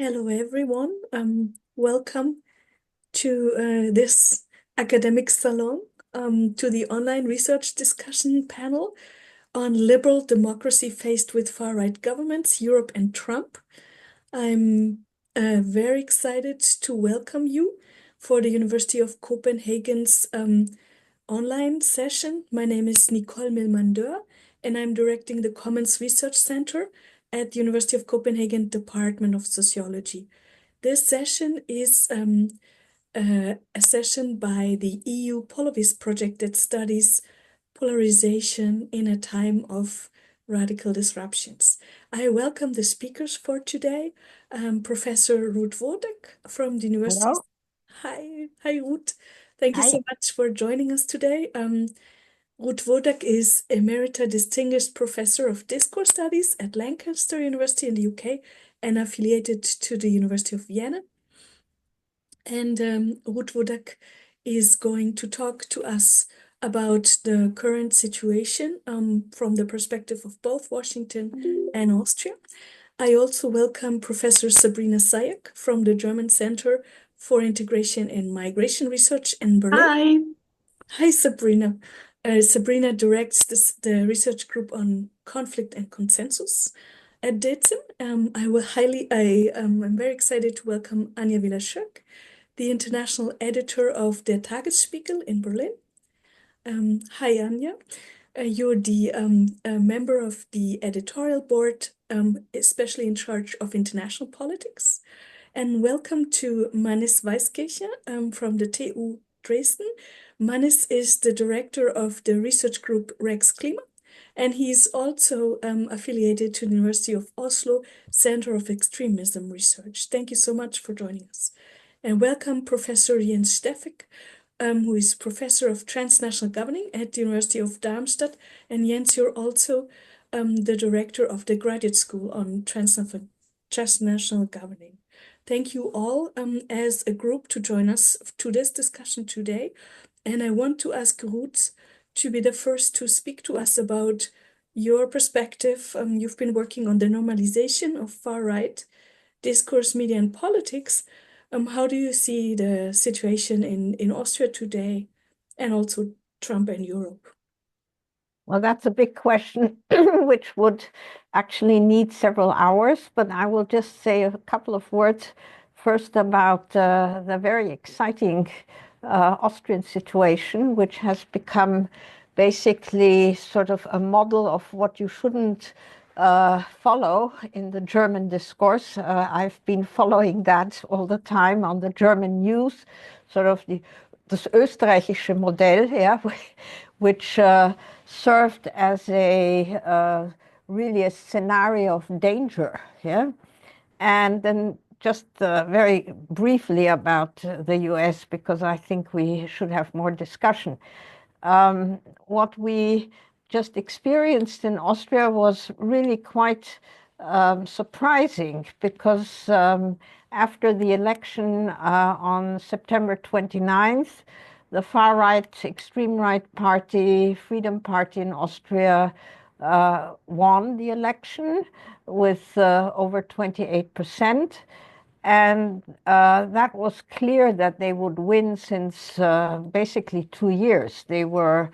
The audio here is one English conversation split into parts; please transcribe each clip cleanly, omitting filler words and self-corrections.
Hello, everyone. Welcome to this academic salon, to the online research discussion panel on liberal democracy faced with far-right governments, Europe and Trump. I'm very excited to welcome you for the University of Copenhagen's online session. My name is Nicole Milman-Dörr, and I'm directing the Commons Research Center at the University of Copenhagen Department of Sociology. This session is a session by the EU Polovis project that studies polarization in a time of radical disruptions. I welcome the speakers for today, Professor Ruth Wodak from the University. Hello. Hi, Ruth. Thank you so Hi. much for joining us today. Ruth Wodak is Emerita Distinguished Professor of Discourse Studies at Lancaster University in the UK and affiliated to the University of Vienna. And Ruth Wodak is going to talk to us about the current situation from the perspective of both Washington and Austria. I also welcome Professor Sabrina Zajak from the German Center for Integration and Migration Research in Berlin. Hi. Hi, Sabrina. Sabrina directs the research group on conflict and consensus at DeZIM. I'm very excited to welcome Anja Wehler-Schöck, the international editor of the Tagesspiegel in Berlin. Hi, Anja. You're the member of the editorial board, especially in charge of international politics. And welcome to Manès Weisskircher from the TU Dresden. Manès is the director of the research group REXKLIMA, and he's also affiliated to the University of Oslo Center of Extremism Research. Thank you so much for joining us. And welcome Professor Jens Steffek, who is Professor of Transnational Governing at the University of Darmstadt. And Jens, you're also the director of the Graduate School on Transnational Governing. Thank you all as a group to join us to this discussion today. And I want to ask Ruth to be the first to speak to us about your perspective. You've been working on the normalization of far-right discourse, media, and politics. How do you see the situation in Austria today and also Trump and Europe? Well, that's a big question, which would actually need several hours, but I will just say a couple of words first about the very exciting Austrian situation, which has become basically sort of a model of what you shouldn't follow in the German discourse. I've been following that all the time on the German news, sort of das österreichische Modell, yeah, which served as a really a scenario of danger, yeah. And then just very briefly about the US, because I think we should have more discussion. What we just experienced in Austria was really quite surprising, because after the election on September 29th, the far-right, extreme-right party, Freedom Party in Austria, won the election with over 28%. And that was clear that they would win since basically 2 years. They were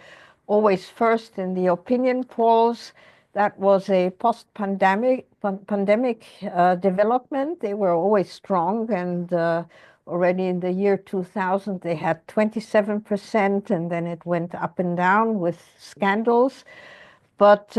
always first in the opinion polls. That was a post-pandemic development. They were always strong, and already in the year 2000, they had 27%, and then it went up and down with scandals. But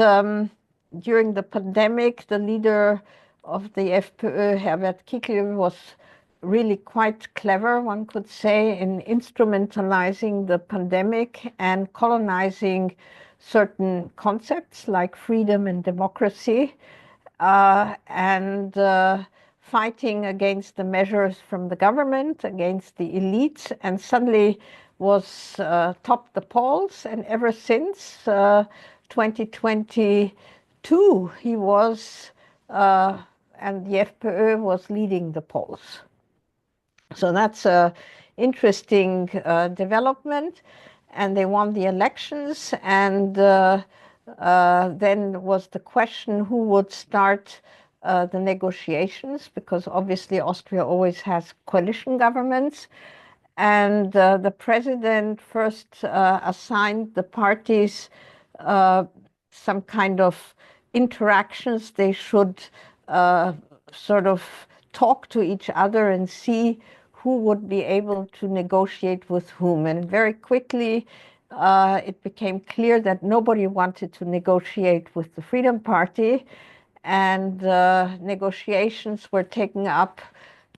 during the pandemic, the leader of the FPÖ, Herbert Kickl, was really quite clever, one could say, in instrumentalizing the pandemic and colonizing certain concepts like freedom and democracy, and fighting against the measures from the government, against the elites, and suddenly was topped the polls. And ever since 2022, he was, and the FPÖ was leading the polls. So that's an interesting development. And they won the elections, and then was the question who would start the negotiations, because obviously Austria always has coalition governments. And the president first assigned the parties some kind of interactions. They should sort of talk to each other and see who would be able to negotiate with whom. And very quickly, it became clear that nobody wanted to negotiate with the Freedom Party, and negotiations were taken up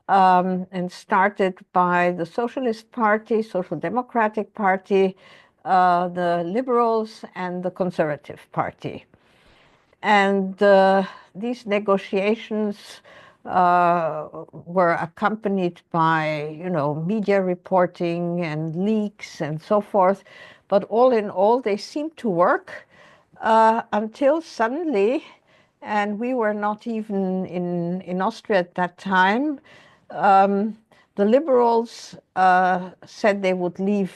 and started by the Socialist Party, Social Democratic Party, the Liberals, and the Conservative Party. And these negotiations were accompanied by, media reporting and leaks and so forth. But all in all, they seemed to work until suddenly, and we were not even in Austria at that time, the liberals said they would leave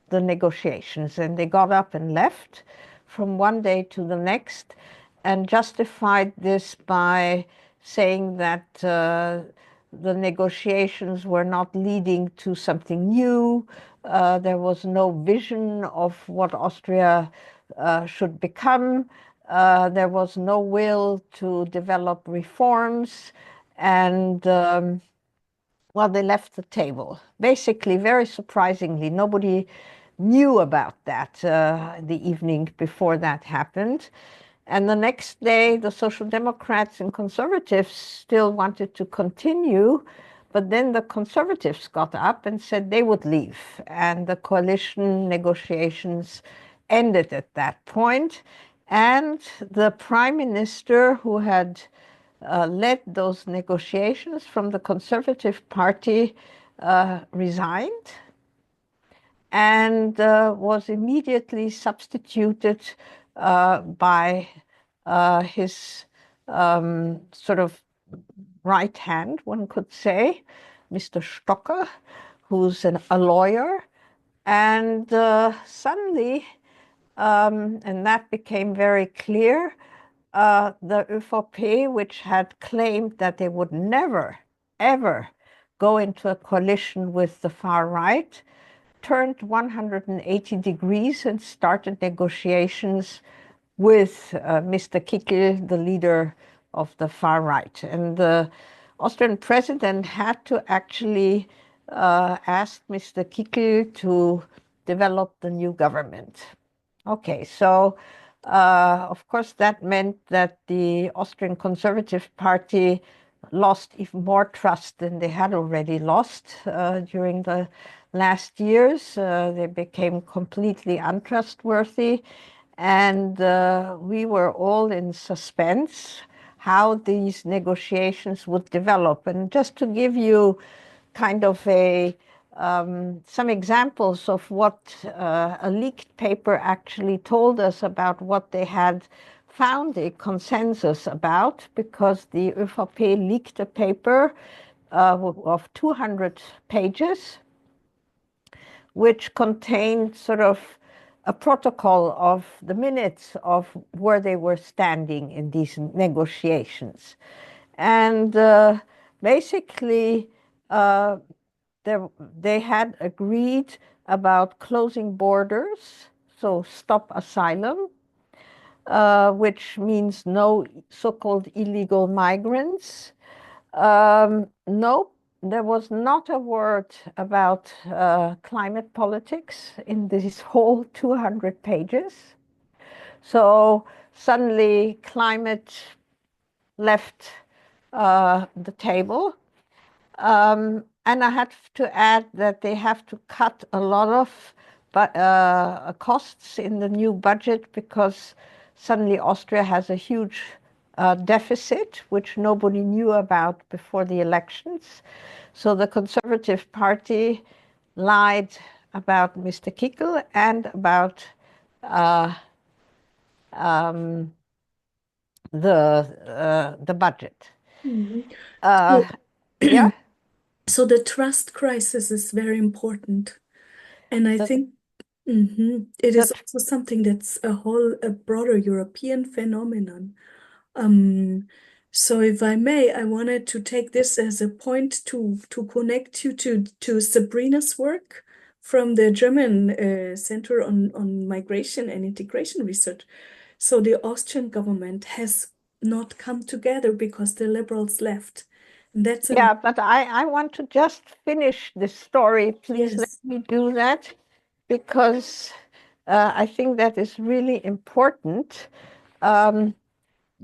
the negotiations, and they got up and left from one day to the next and justified this by saying that the negotiations were not leading to something new. There was no vision of what Austria should become. There was no will to develop reforms, and well, they left the table. Basically, very surprisingly, nobody knew about that the evening before that happened. And the next day, the Social Democrats and Conservatives still wanted to continue, but then the Conservatives got up and said they would leave, and the coalition negotiations ended at that point. And the Prime Minister, who had led those negotiations from the Conservative Party, resigned and was immediately substituted by his sort of right hand, one could say, Mr. Stocker, who's a lawyer. And suddenly, and that became very clear, the ÖVP, which had claimed that they would never, ever go into a coalition with the far right, turned 180 degrees and started negotiations with Mr. Kickl, the leader of the far right. And the Austrian president had to actually ask Mr. Kickl to develop the new government. Okay, so of course that meant that the Austrian Conservative Party lost even more trust than they had already lost during the last years. They became completely untrustworthy, and we were all in suspense how these negotiations would develop. And just to give you kind of some examples of what a leaked paper actually told us about what they had found a consensus about, because the ÖVP leaked a paper of 200 pages, which contained sort of a protocol of the minutes of where they were standing in these negotiations. And basically, they had agreed about closing borders, so stop asylum, which means no so-called illegal migrants. No, there was not a word about climate politics in this whole 200 pages. So suddenly climate left the table. And I have to add that they have to cut a lot of costs in the new budget, because suddenly Austria has a huge deficit, which nobody knew about before the elections. So the Conservative Party lied about Mr. Kickl and about the budget. Mhm. Uh, yeah. So the trust crisis is very important. And I The, think it is the, also something that's a broader European phenomenon. Um, So if I may, I wanted to take this as a point to connect you to Sabrina's work from the German Center on Migration and Integration Research. So the Austrian government has not come together because the liberals left. And that's a Yeah, but I want to just finish this story. Please let yes. me do that, because I think that is really important. Um,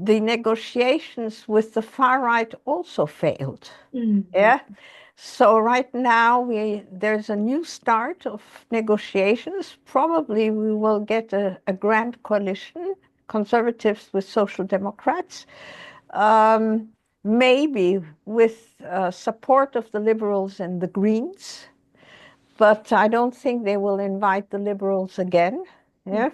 the negotiations with the far right also failed. Yeah. So right now there's a new start of negotiations. Probably we will get a grand coalition, conservatives with social democrats, maybe with support of the liberals and the Greens. But I don't think they will invite the liberals again. Yeah.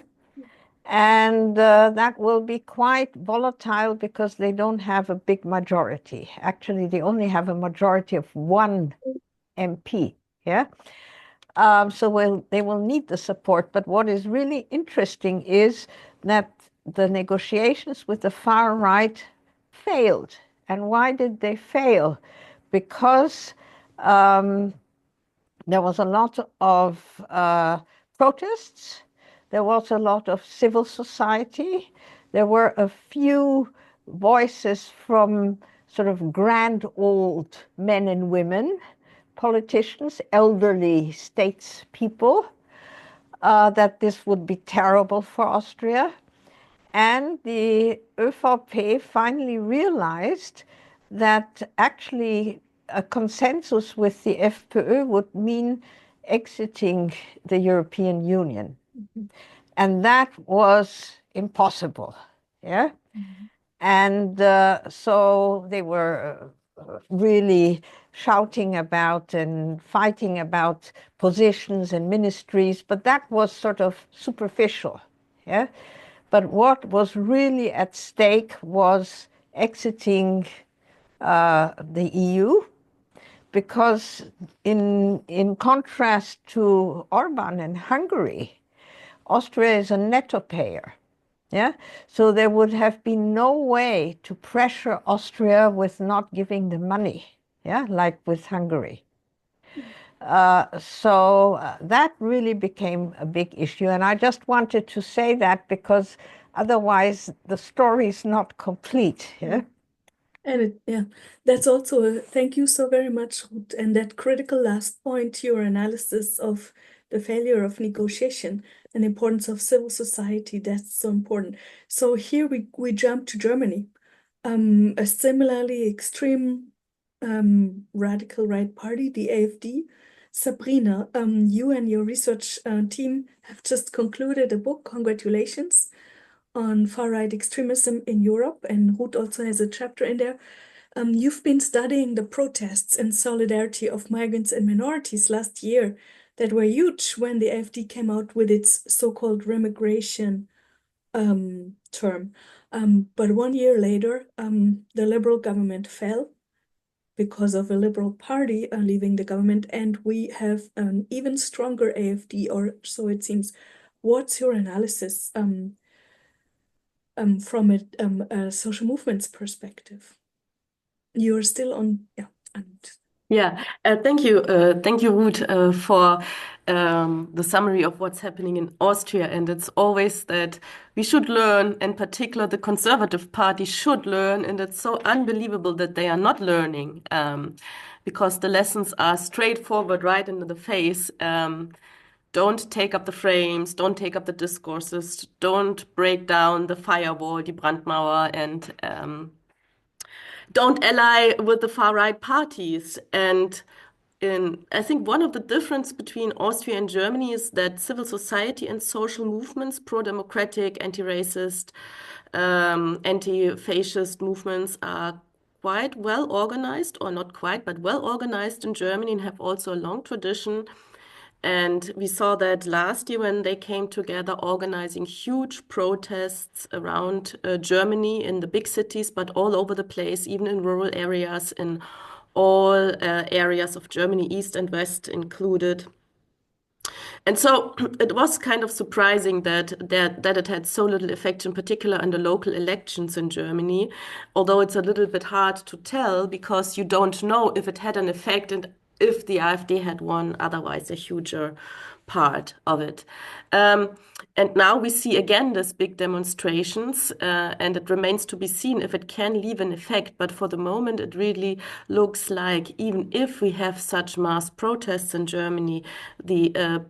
And that will be quite volatile because they don't have a big majority. Actually, they only have a majority of one MP. Yeah. So they will need the support. But what is really interesting is that the negotiations with the far right failed. And why did they fail? Because there was a lot of protests. There was a lot of civil society. There were a few voices from sort of grand old men and women, politicians, elderly statespeople, that this would be terrible for Austria. And the ÖVP finally realized that actually a consensus with the FPÖ would mean exiting the European Union. And that was impossible. Yeah. And so they were really shouting about and fighting about positions and ministries, but that was sort of superficial. Yeah. But what was really at stake was exiting the EU, because in contrast to Orban and Hungary, Austria is a netto payer. Yeah, so there would have been no way to pressure Austria with not giving the money. Yeah, like with Hungary. So that really became a big issue. And I just wanted to say that because otherwise the story is not complete. Yeah. And yeah, that's also a thank you so very much, Ruth. And that critical last point, your analysis of the failure of negotiation and importance of civil society, that's so important. So here we jump to Germany. A similarly extreme radical right party, the AfD. Sabrina, you and your research team have just concluded a book, congratulations, on far-right extremism in Europe, and Ruth also has a chapter in there. You've been studying the protests and solidarity of migrants and minorities last year that were huge when the AfD came out with its so-called remigration term. But 1 year later, the Liberal government fell because of a Liberal party leaving the government, and we have an even stronger AfD, or so it seems. What's your analysis from a social movements perspective? You're still on, yeah. Yeah, thank you, Ruth, for the summary of what's happening in Austria. And it's always that we should learn, in particular, the Conservative Party should learn, and it's so unbelievable that they are not learning, because the lessons are straightforward, right into the face. Don't take up the frames, don't take up the discourses, don't break down the firewall, die Brandmauer, and don't ally with the far right parties. And I think one of the difference between Austria and Germany is that civil society and social movements, pro-democratic, anti-racist, anti-fascist movements are quite well organized, or not quite, but well organized in Germany, and have also a long tradition. And we saw that last year when they came together organizing huge protests around Germany in the big cities, but all over the place, even in rural areas, in all areas of Germany, East and West included. And so it was kind of surprising that it had so little effect, in particular in the local elections in Germany, although it's a little bit hard to tell because you don't know if it had an effect and if the AfD had won otherwise a huger part of it. And now we see again these big demonstrations, and it remains to be seen if it can leave an effect. But for the moment, it really looks like even if we have such mass protests in Germany, the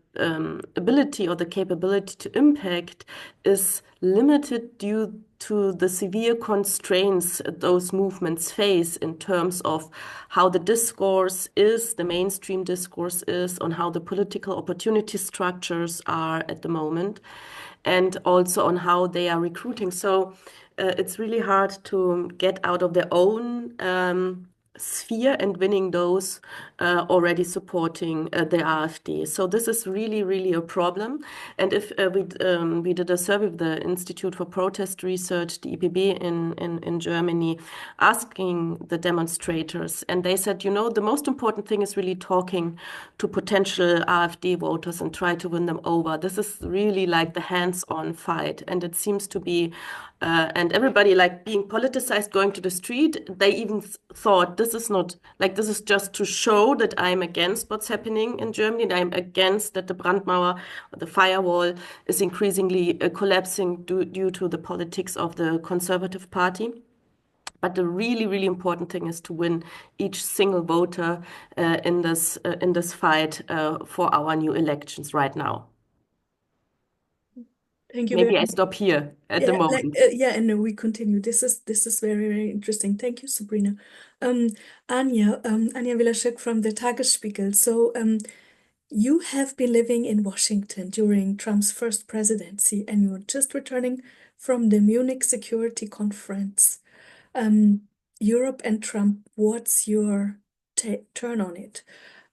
ability or the capability to impact is limited due to the severe constraints those movements face in terms of how the discourse is, the mainstream discourse is, on how the political opportunity structures are at the moment, and also on how they are recruiting. So it's really hard to get out of their own sphere and winning those already supporting the AfD. So this is really, really a problem. And if we did a survey with the Institute for Protest Research, the IPB in Germany, asking the demonstrators, and they said, you know, the most important thing is really talking to potential AfD voters and try to win them over. This is really like the hands-on fight, and it seems to be and everybody like being politicized, going to the street. They even thought this is not like, this is just to show that I'm against what's happening in Germany, and I'm against that the Brandmauer, the firewall, is increasingly collapsing due to the politics of the Conservative Party. But the really, really important thing is to win each single voter in this fight for our new elections right now. Thank you Maybe very I much. stop here at the Yeah, moment. yeah, and we continue. This is very, very interesting. Thank you, Sabrina. Anja, Anja Wehler-Schöck from the Tagesspiegel. So, you have been living in Washington during Trump's first presidency, and you're just returning from the Munich Security Conference. Europe and Trump, what's your turn on it?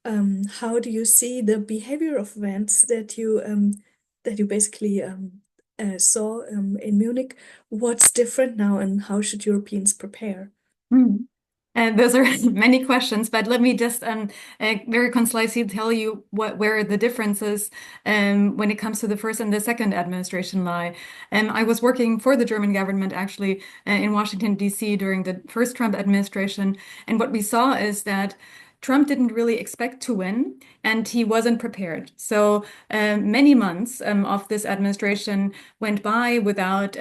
How do you see the behavior of events that you basically saw in Munich? What's different now, and how should Europeans prepare? And those are many questions, but let me just very concisely tell you where the differences when it comes to the first and the second administration lie. I was working for the German government actually in Washington, D.C. during the first Trump administration, and what we saw is that Trump didn't really expect to win, and he wasn't prepared. So many months of this administration went by without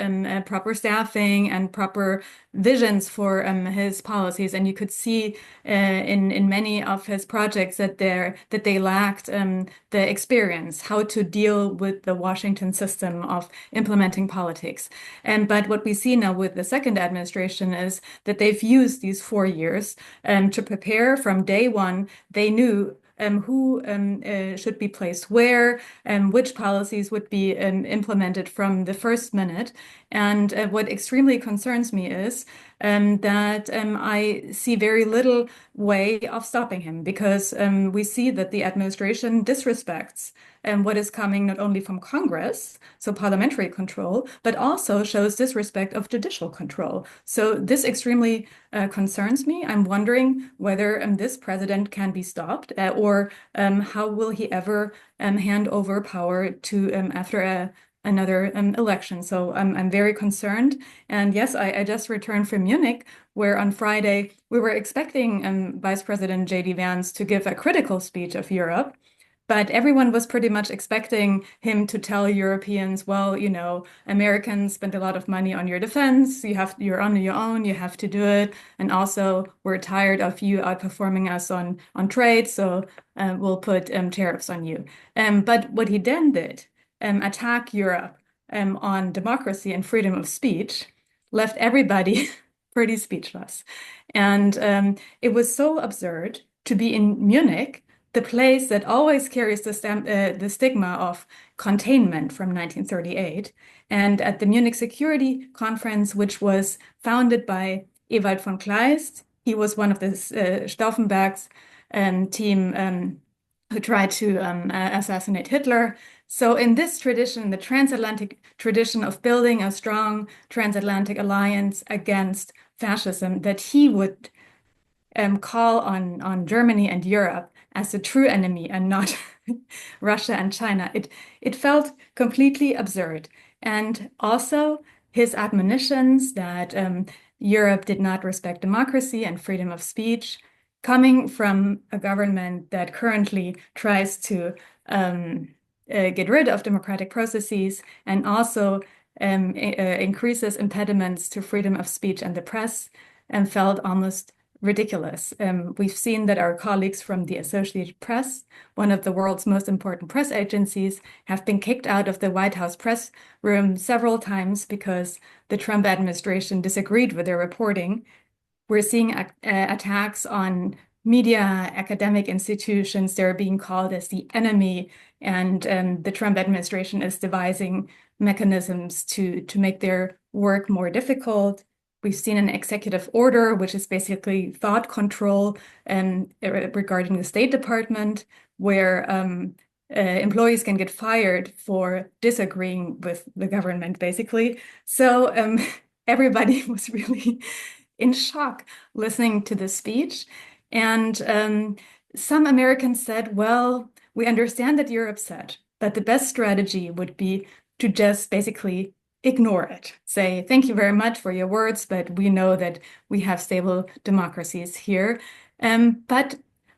proper staffing and proper visions for his policies, and you could see in many of his projects that they lacked the experience how to deal with the Washington system of implementing politics. But what we see now with the second administration is that they've used these 4 years to prepare from day one. They knew who should be placed where, which policies would be implemented from the first minute. And what extremely concerns me is that I see very little way of stopping him, because we see that the administration disrespects what is coming not only from Congress, so parliamentary control, but also shows disrespect of judicial control. So this extremely concerns me. I'm wondering whether this president can be stopped, or how will he ever hand over power to after another election. So I'm very concerned. And yes, I just returned from Munich, where on Friday we were expecting Vice President J.D. Vance to give a critical speech of Europe. But everyone was pretty much expecting him to tell Europeans, well, you know, Americans spent a lot of money on your defense. You're on your own. You have to do it. And also, we're tired of you outperforming us on trade. So we'll put tariffs on you. But what he then did, attack Europe on democracy and freedom of speech, left everybody pretty speechless. And it was so absurd to be in Munich, the place that always carries the stigma of containment from 1938, and at the Munich Security Conference, which was founded by Ewald von Kleist. He was one of the Stauffenberg's team who tried to assassinate Hitler. So in this tradition, the transatlantic tradition of building a strong transatlantic alliance against fascism, that he would call on Germany and Europe as the true enemy and not Russia and China. It felt completely absurd. And also his admonitions that Europe did not respect democracy and freedom of speech, coming from a government that currently tries to get rid of democratic processes and also increases impediments to freedom of speech and the press, and felt almost ridiculous. We've seen that our colleagues from the Associated Press, one of the world's most important press agencies, have been kicked out of the White House press room several times because the Trump administration disagreed with their reporting. We're seeing attacks on media, academic institutions. They're being called as the enemy, and the Trump administration is devising mechanisms to make their work more difficult. We've seen an executive order, which is basically thought control regarding the State Department, where employees can get fired for disagreeing with the government, basically. So everybody was really in shock listening to this speech. And some Americans said, well, we understand that you're upset, but the best strategy would be to just basically ignore it. Say, thank you very much for your words, but we know that we have stable democracies here. But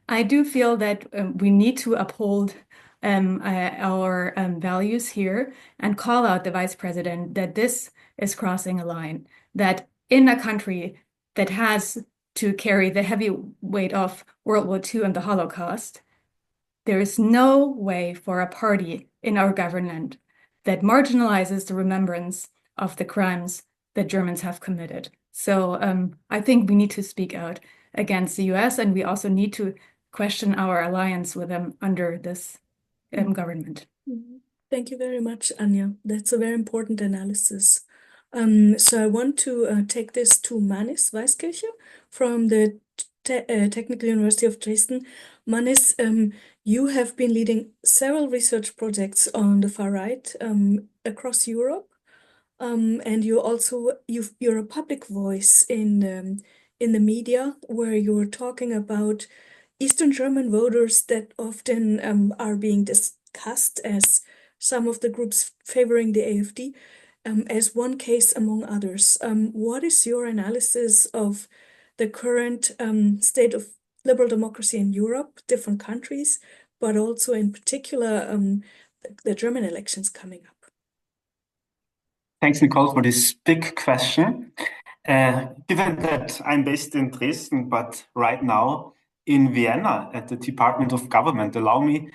I do feel that we need to uphold our values here and call out the vice president that this is crossing a line, that in a country that has to carry the heavy weight of World War II and the Holocaust, there is no way for a party in our government that marginalizes the remembrance of the crimes that Germans have committed. So I think we need to speak out against the US, and we also need to question our alliance with them under this government. Thank you very much, Anja. That's a very important analysis. So I want to take this to Manès Weisskircher from the Technical University of Dresden. Manès, you have been leading several research projects on the far right across Europe, and you're a public voice in the media where you're talking about Eastern German voters that often are being discussed as some of the groups favoring the AfD. As one case among others. What is your analysis of the current state of liberal democracy in Europe, different countries, but also in particular the German elections coming up? Thanks, Nicole, for this big question. Given that I'm based in Dresden, but right now in Vienna at the Department of Government, allow me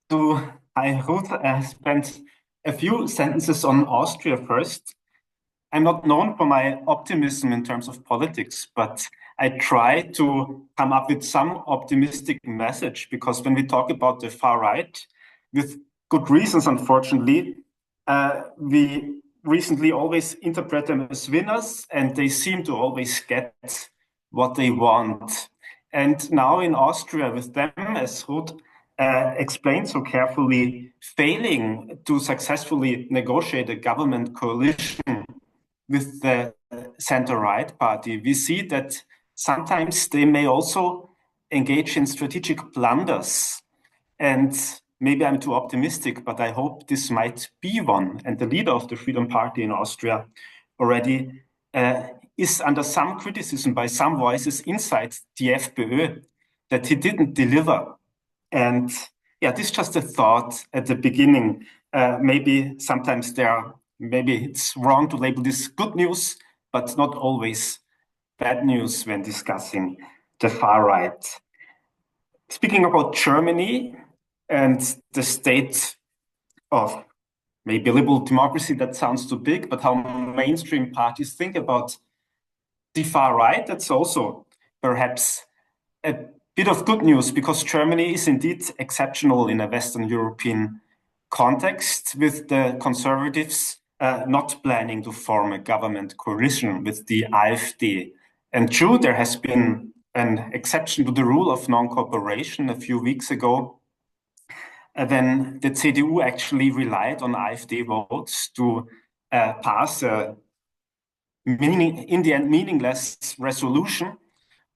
to, Ruth, spend a few sentences on Austria first. I'm not known for my optimism in terms of politics, but I try to come up with some optimistic message, because when we talk about the far right, with good reasons, unfortunately, we recently always interpret them as winners, and they seem to always get what they want. And now in Austria, with them, as Ruth explained so carefully, failing to successfully negotiate a government coalition with the center-right party, we see that sometimes they may also engage in strategic blunders. And maybe I'm too optimistic, but I hope this might be one. And the leader of the Freedom Party in Austria already is under some criticism by some voices inside the FPÖ that he didn't deliver. And yeah, this is just a thought at the beginning. Maybe sometimes maybe it's wrong to label this good news, but not always bad news when discussing the far right. Speaking about Germany and the state of maybe liberal democracy, that sounds too big, but how mainstream parties think about the far right, that's also perhaps a bit of good news, because Germany is indeed exceptional in a Western European context, with the conservatives not planning to form a government coalition with the AfD. And true, there has been an exception to the rule of non-cooperation a few weeks ago. And then the CDU actually relied on AfD votes to pass a in the end meaningless resolution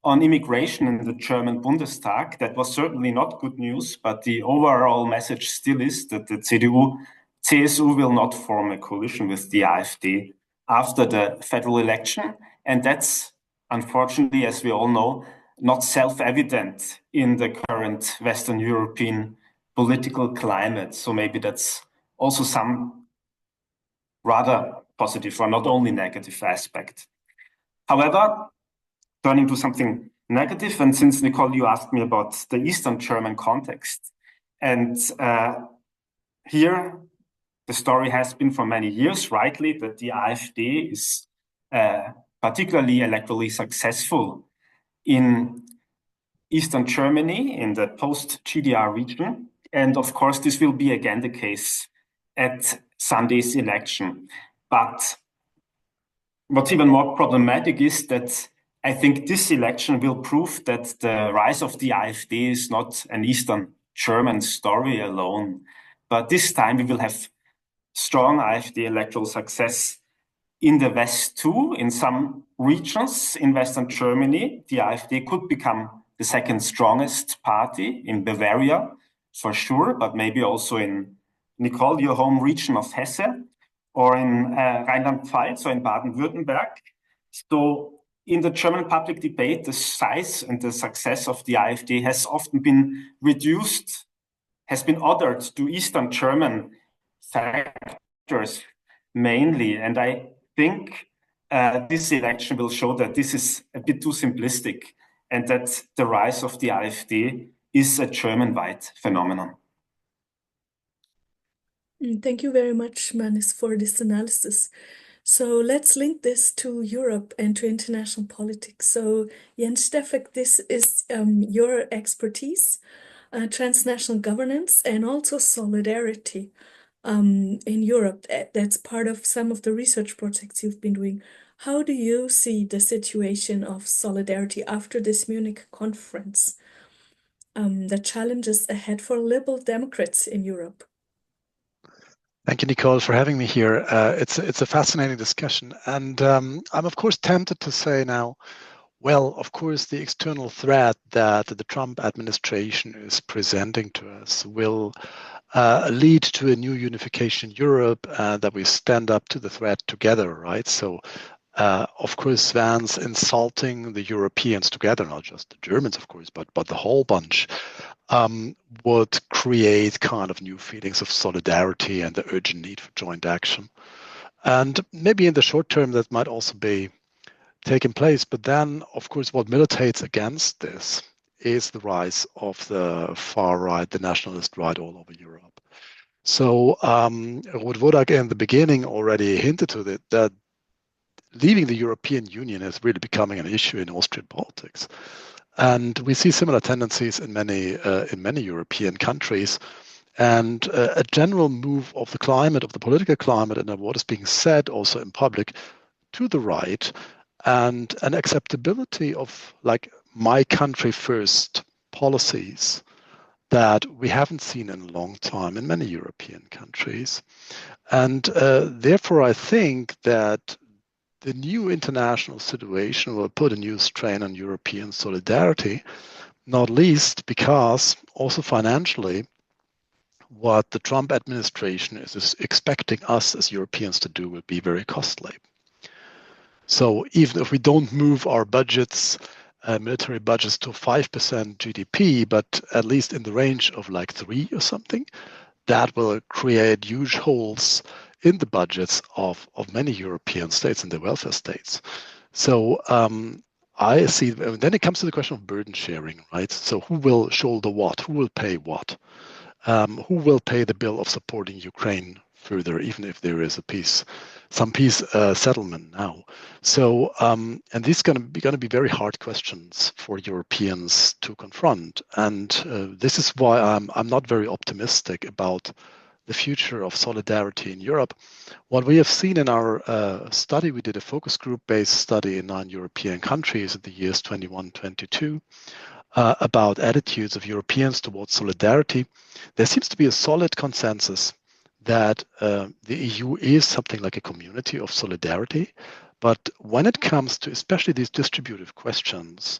on immigration in the German Bundestag. That was certainly not good news, but the overall message still is that the CSU will not form a coalition with the AfD after the federal election. And that's, unfortunately, as we all know, not self-evident in the current Western European political climate. So maybe that's also some rather positive or not only negative aspect. However, turning to something negative, and since Nicole, you asked me about the Eastern German context, and here the story has been for many years, rightly, that the AfD is particularly electorally successful in Eastern Germany, in the post-GDR region. And of course, this will be again the case at Sunday's election. But what's even more problematic is that I think this election will prove that the rise of the AfD is not an Eastern German story alone. But this time we will have strong AfD electoral success in the West too. In some regions in Western Germany, the AfD could become the second strongest party in Bavaria, for sure, but maybe also in, Nicole, your home region of Hesse, or in Rheinland-Pfalz or in Baden-Württemberg. So in the German public debate, the size and the success of the AfD has often been reduced, has been ordered to Eastern German factors mainly. And I think this election will show that this is a bit too simplistic and that the rise of the AfD is a German-wide phenomenon. Thank you very much, Manès, for this analysis. So let's link this to Europe and to international politics. So Jens Steffek, this is your expertise, transnational governance and also solidarity in Europe. That's part of some of the research projects you've been doing. How do you see the situation of solidarity after this Munich conference? The challenges ahead for liberal Democrats in Europe? Thank you, Nicole, for having me here. It's a fascinating discussion. And I'm, of course, tempted to say now, well, of course, the external threat that the Trump administration is presenting to us will lead to a new unification in Europe, that we stand up to the threat together, right? So, of course, Vance insulting the Europeans together, not just the Germans, of course, but the whole bunch, would create kind of new feelings of solidarity and the urgent need for joint action. And maybe in the short term, that might also be taking place. But then, of course, what militates against this is the rise of the far right, the nationalist right all over Europe. So what Wodak in the beginning already hinted to it, that leaving the European Union is really becoming an issue in Austrian politics. And we see similar tendencies in many European countries. And a general move of the climate, of the political climate, and of what is being said also in public to the right, and an acceptability of like my country first policies that we haven't seen in a long time in many European countries. And therefore, I think that the new international situation will put a new strain on European solidarity, not least because also financially, what the Trump administration is expecting us as Europeans to do will be very costly. So even if we don't move our budgets, military budgets to 5% GDP, but at least in the range of like 3 or something, that will create huge holes in the budgets of many European states and their welfare states. So I see, then it comes to the question of burden sharing, right? So who will shoulder what? Who will pay what? Who will pay the bill of supporting Ukraine further, even if there is some peace settlement now? So, and these are going to be very hard questions for Europeans to confront. And this is why I'm not very optimistic about the future of solidarity in Europe. What we have seen in our study, we did a focus group-based study in 9 European countries in the years 21-22 about attitudes of Europeans towards solidarity. There seems to be a solid consensus that the EU is something like a community of solidarity. But when it comes to especially these distributive questions,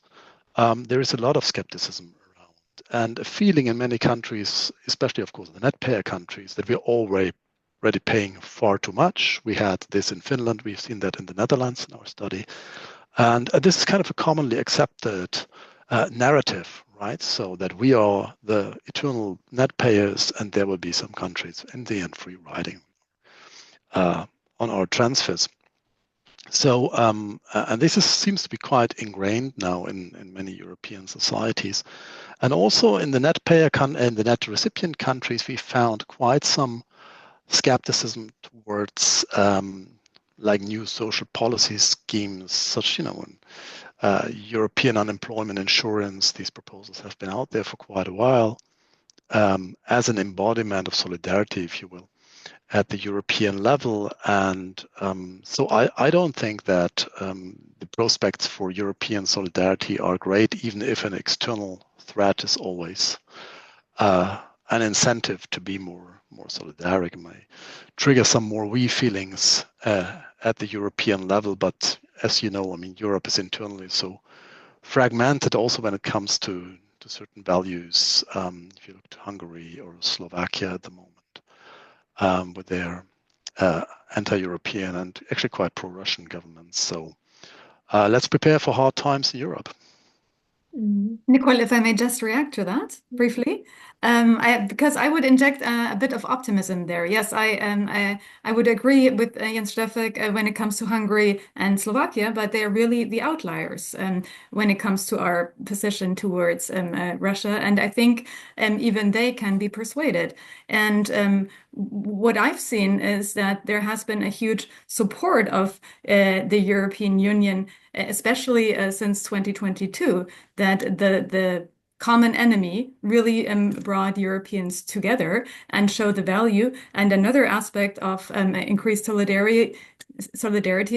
there is a lot of skepticism around, and a feeling in many countries, especially, of course, the net payer countries, that we're already paying far too much. We had this in Finland. We've seen that in the Netherlands in our study. And this is kind of a commonly accepted narrative, right? So that we are the eternal net payers, and there will be some countries in the end free riding on our transfers. So, and this seems to be quite ingrained now in many European societies. And also in the net payer and the net recipient countries, we found quite some skepticism towards like new social policy schemes, such, European unemployment insurance. These proposals have been out there for quite a while as an embodiment of solidarity, if you will, at the European level. And so I don't think that the prospects for European solidarity are great, even if an external threat is always an incentive to be more solidaric. It may trigger some more we feelings at the European level. But as you know, I mean, Europe is internally so fragmented also when it comes to certain values. If you look to Hungary or Slovakia at the moment, with their anti-European and actually quite pro-Russian governments. So let's prepare for hard times in Europe. Nicole, if I may just react to that briefly, because I would inject a bit of optimism there. Yes, I would agree with Jens Steffek when it comes to Hungary and Slovakia, but they are really the outliers when it comes to our position towards Russia. And I think even they can be persuaded. And what I've seen is that there has been a huge support of the European Union, especially since 2022, that the common enemy really brought Europeans together and showed the value. And another aspect of increased solidarity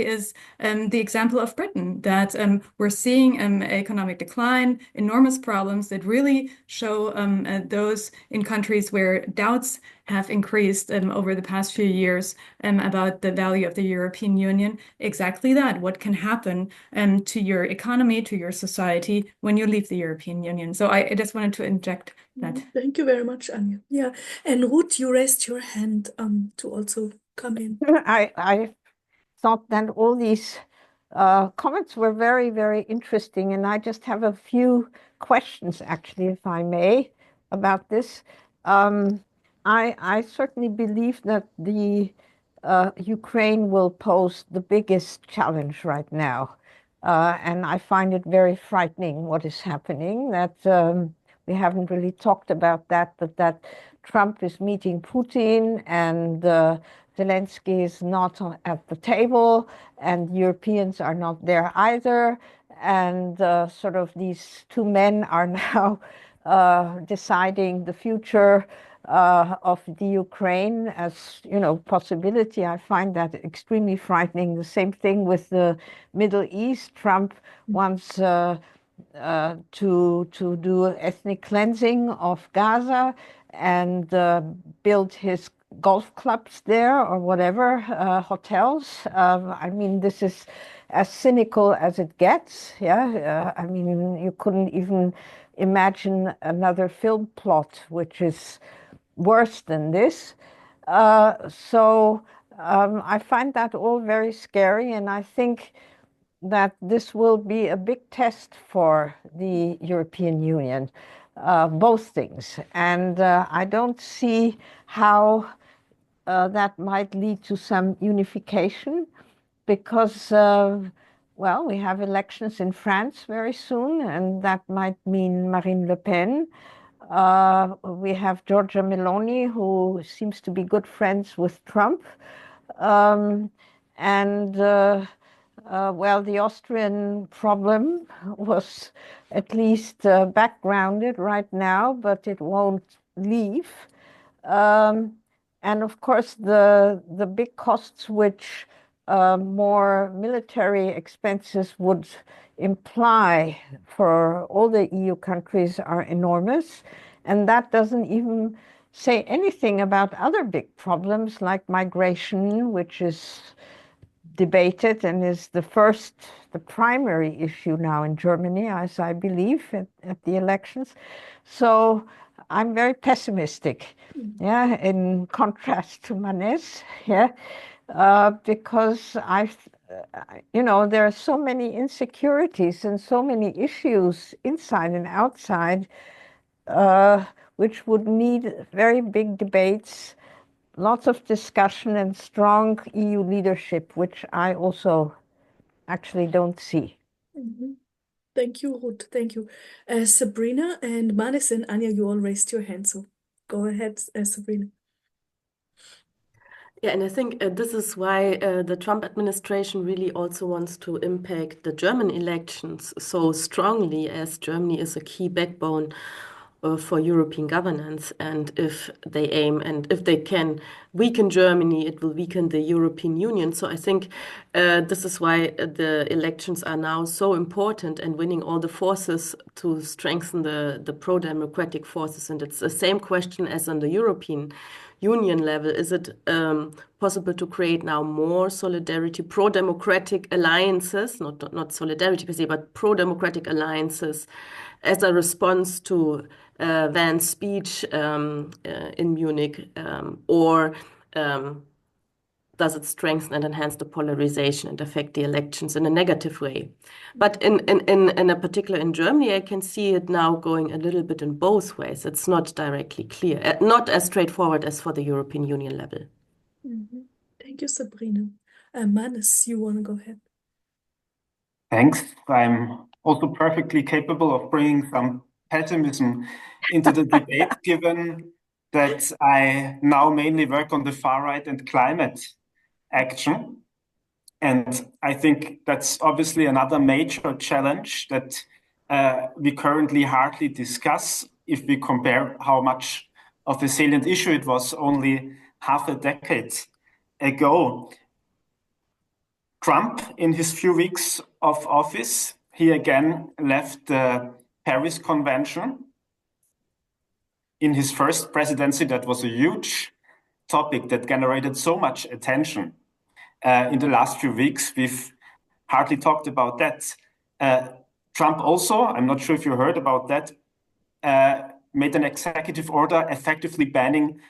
is the example of Britain, that we're seeing economic decline, enormous problems that really show those in countries where doubts have increased over the past few years about the value of the European Union. Exactly that, what can happen to your economy, to your society when you leave the European Union. So I just wanted to inject that. Thank you very much, Anja. Yeah, and Ruth, you raised your hand to also come in. I thought that all these comments were very, very interesting, and I just have a few questions, actually, if I may, about this. I certainly believe that the Ukraine will pose the biggest challenge right now, and I find it very frightening what is happening, that we haven't really talked about that, but that Trump is meeting Putin and Zelensky is not at the table, and Europeans are not there either. And sort of these two men are now deciding the future of the Ukraine as, possibility. I find that extremely frightening. The same thing with the Middle East. Trump wants to do ethnic cleansing of Gaza and build his golf clubs there or whatever, hotels. I mean, this is as cynical as it gets. Yeah, I mean, you couldn't even imagine another film plot which is worse than this. So I find that all very scary, and I think that this will be a big test for the European Union, both things. And I don't see how that might lead to some unification, because, well, we have elections in France very soon, and that might mean Marine Le Pen. We have Giorgia Meloni, who seems to be good friends with Trump. Well, the Austrian problem was at least backgrounded right now, but it won't leave. And of course, the big costs which more military expenses would imply for all the EU countries are enormous. And that doesn't even say anything about other big problems like migration, which is debated and is the primary issue now in Germany, as I believe, at the elections. So I'm very pessimistic, yeah, in contrast to Manès, yeah, because there are so many insecurities and so many issues inside and outside, which would need very big debates, lots of discussion and strong EU leadership, which I also actually don't see. Thank you, Ruth. Thank you. Sabrina and Manès and Anja, you all raised your hand, so go ahead, Sabrina. Yeah, and I think this is why the Trump administration really also wants to impact the German elections so strongly, as Germany is a key backbone for European governance. And if they aim and if they can weaken Germany, it will weaken the European Union. So I think this is why the elections are now so important, and winning all the forces to strengthen the pro-democratic forces. And it's the same question as on the European Union level. Is it possible to create now more solidarity, pro-democratic alliances, not solidarity per se, but pro-democratic alliances as a response to Vance's speech in Munich, or does it strengthen and enhance the polarization and affect the elections in a negative way? But in a particular in Germany, I can see it now going a little bit in both ways. It's not directly clear, not as straightforward as for the European Union level. Thank you, Sabrina. Manès, you want to go ahead? Thanks. I'm also perfectly capable of bringing some pessimism into the debate, given that I now mainly work on the far right and climate action. And I think that's obviously another major challenge that we currently hardly discuss if we compare how much of a salient issue it was only half a decade ago. Trump, in his few weeks of office, he again left the Paris Convention. In his first presidency, that was a huge topic that generated so much attention. In the last few weeks, we've hardly talked about that. Trump also, I'm not sure if you heard about that, made an executive order effectively banning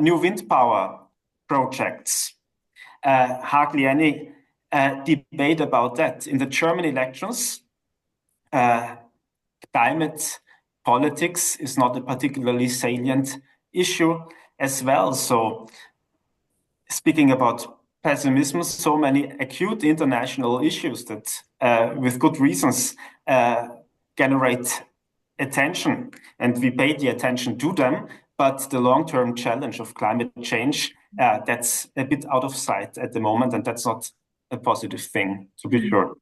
new wind power projects. Hardly any debate about that. In the German elections, climate politics is not a particularly salient issue as well. So speaking about pessimism, so many acute international issues that with good reasons generate attention, and we pay the attention to them, but the long-term challenge of climate change, that's a bit out of sight at the moment, and that's not a positive thing, to be sure.